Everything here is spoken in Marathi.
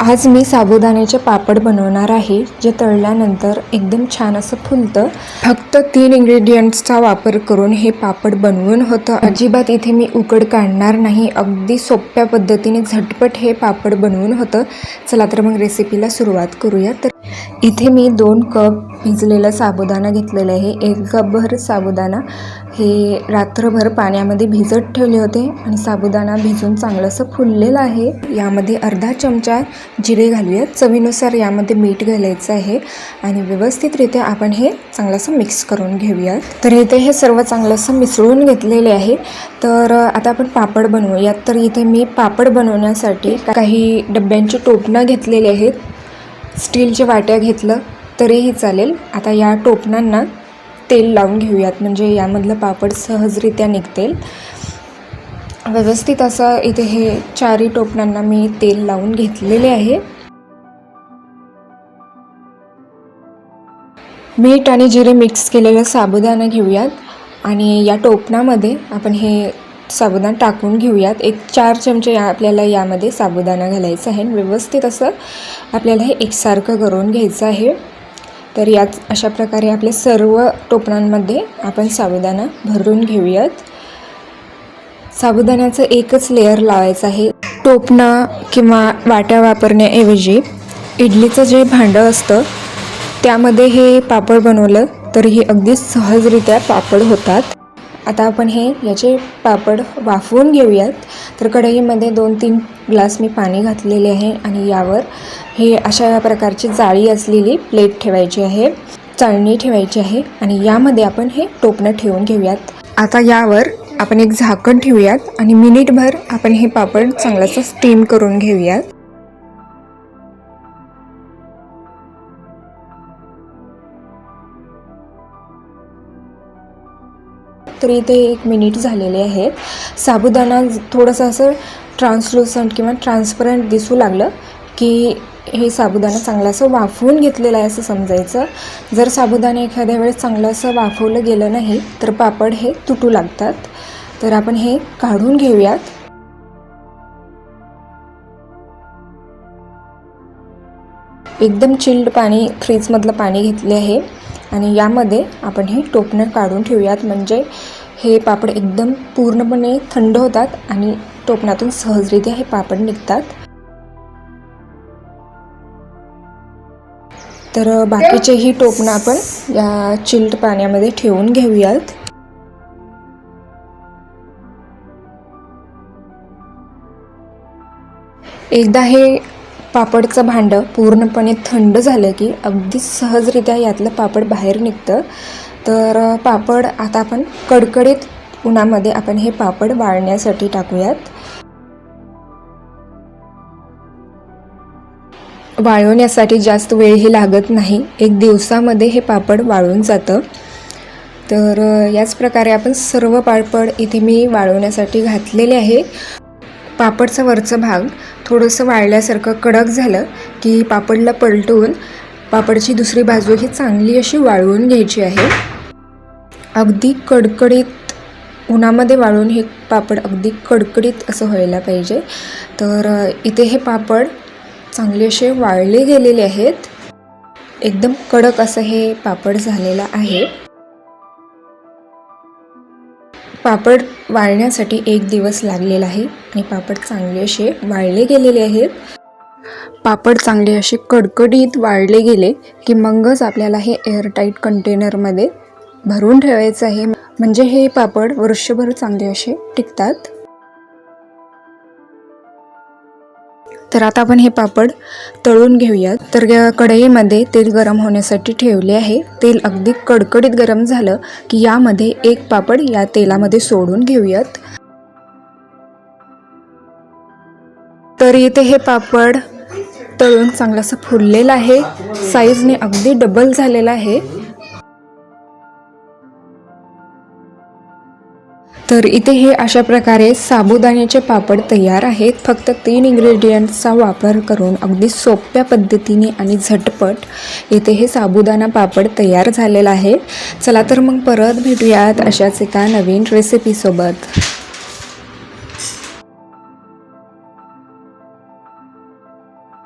आज मी साबुदाण्याचे पापड बनवणार आहे, जे तळल्यानंतर एकदम छान असं फुलतं। फक्त 3 इंग्रेडियंट्सचा वापर करून हे पापड बनवून होतं। अजिबात इथे मी उकड काढणार नाही, अगदी सोप्या पद्धतीने झटपट हे पापड बनवून होतं। चला तर मग रेसिपीला सुरुवात करूया। तर इथे मी 2 कप भिजलेला साबुदाणा घेतलेला आहे। 1 कपभर साबुदाणा हे रात्रभर पाण्यामध्ये भिजत ठेवले होते आणि साबुदाणा भिजून चांगलंसं फुललेलं आहे। यामध्ये अर्धा चमचा जिरे घालूयात, चवीनुसार यामध्ये मीठ घालायचं आहे आणि व्यवस्थितरित्या आपण हे चांगलंसं मिक्स करून घेऊयात। तर इथे हे सर्व चांगलंसं मिसळून घेतलेले आहे। तर आता आपण पापड बनवूयात। तर इथे मी पापड बनवण्यासाठी काही डब्यांची टोपणं घेतलेली आहेत, स्टीलच्या वाट्या घेतलं तरीही चालेल। आता या टोपणांना तेल लावून घेऊयात, म्हणजे यामधलं पापड सहजरित्या निघतील। व्यवस्थित असं इथे हे 4 टोपणांना मी तेल लावून घेतलेले आहे। मीठ आणि जिरे मिक्स केलेलं साबुदाणा घेऊयात आणि या टोपणामध्ये आपण हे साबुदाणा टाकून घेऊयात। 4 चमचे आपल्याला यामध्ये साबुदाणा घालायचा आहे। व्यवस्थित असं आपल्याला हे एकसारखं करून घ्यायचं आहे। तर याच अशा प्रकारे आपल्या सर्व टोपणांमध्ये आपण साबुदाणा भरून घेऊयात। साबुदाण्याचं एकच लेयर लावायचं आहे। टोपणं किंवा वाट्या वापरण्याऐवजी इडलीचं जे भांडं असतं त्यामध्ये हे पापड बनवलं तर हे अगदी सहजरित्या पापड होतात। आता आपण याचे पापड वाफवून घेऊयात। तर कढईमध्ये 2-3 ग्लास मी पाणी घातलेले आहे आणि यावर हे अशा प्रकारची जाळी असलेली प्लेट ठेवायची आहे, चाळणी ठेवायची आहे आणि यामध्ये आपण हे टोपणं ठेवून घेऊयात। आता यावर आपण एक झाकण ठेवूयात आणि मिनिटभर आपण हे पापड चांगलंसं स्टीम करून घेऊयात। तर इथे 1 मिनिट झालेले आहेत। साबुदाणा थोडंसं असं ट्रान्सलुसंट किंवा ट्रान्सपरंट दिसू लागलं की हे साबुदाणा चांगलं असं वाफवून घेतलेलं आहे असं समजायचं। जर साबुदाणा एखाद्या वेळेस चांगलं असं वाफवलं गेलं नाही तर पापड हे तुटू लागतात। तर आपण हे काढून घेऊयात। एकदम चिल्ड पाणी, फ्रीजमधलं पाणी घेतले आहे आणि यामध्ये आपण हे टोपणं काढून ठेवूयात, म्हणजे हे पापड एकदम पूर्णपणे थंड होतात आणि टोपणातून सहजरित्या हे पापड निघतात। तर बाकीचेही टोपणं आपण या चिल्ड पाण्यामध्ये ठेवून घेऊयात। एकदा हे पापडचं भांडं पूर्णपणे थंड झालं की अगदी सहजरित्या यातलं पापड बाहेर निघतं। तर पापड आता आपण कडकडीत उन्हामध्ये आपण हे पापड वाळण्यासाठी टाकूयात। वाळवण्यासाठी जास्त वेळही लागत नाही, 1 दिवसामध्ये हे पापड वाळून जातं। तर याच प्रकारे आपण सर्व पापड इथे मी वाळवण्यासाठी घातलेले आहे। पापडचा वरचा भाग थोडंसं वाळल्यासारखं कडक झालं की पापडला पलटवून पापडची दुसरी बाजू ही चांगली अशी वाळवून घ्यायची आहे। अगदी कडकडीत उन्हामध्ये वाळवून हे पापड अगदी कडकडीत असं व्हायला पाहिजे। तर इथे हे पापड चांगले असे वाळले गेलेले आहेत, एकदम कडक असं हे पापड झालेलं आहे। पापड वाळण्यासाठी 1 दिवस लागलेला आहे आणि पापड चांगले असे वाळले गेलेले आहेत। पापड चांगले असे कडकडीत वाळले गेले की मगच आपल्याला हे एअरटाईट कंटेनरमध्ये भरून ठेवायचं आहे, म्हणजे हे पापड वर्षभर चांगले असे टिकतात। तर आता आपण हे पापड तळून घेऊयात। तर कढईमध्ये तेल गरम होण्यासाठी ठेवले आहे। तेल अगदी कडकडीत गरम झालं की यामध्ये 1 पापड या तेलामध्ये सोडून घेऊयात। तर इथे हे पापड तळून चांगलं असं फुललेलं आहे, साईजने अगदी डबल झालेला आहे। तर इथे हे अशा प्रकारे साबुदाण्याचे पापड तयार आहेत। फक्त 3 इंग्रेडियंट्सचा वापर करून अगदी सोप्या पद्धतीने आणि झटपट इथे हे साबुदाणा पापड तयार झालेला आहे। चला तर मग परत भेटूयात अशाच एका नवीन रेसिपीसोबत।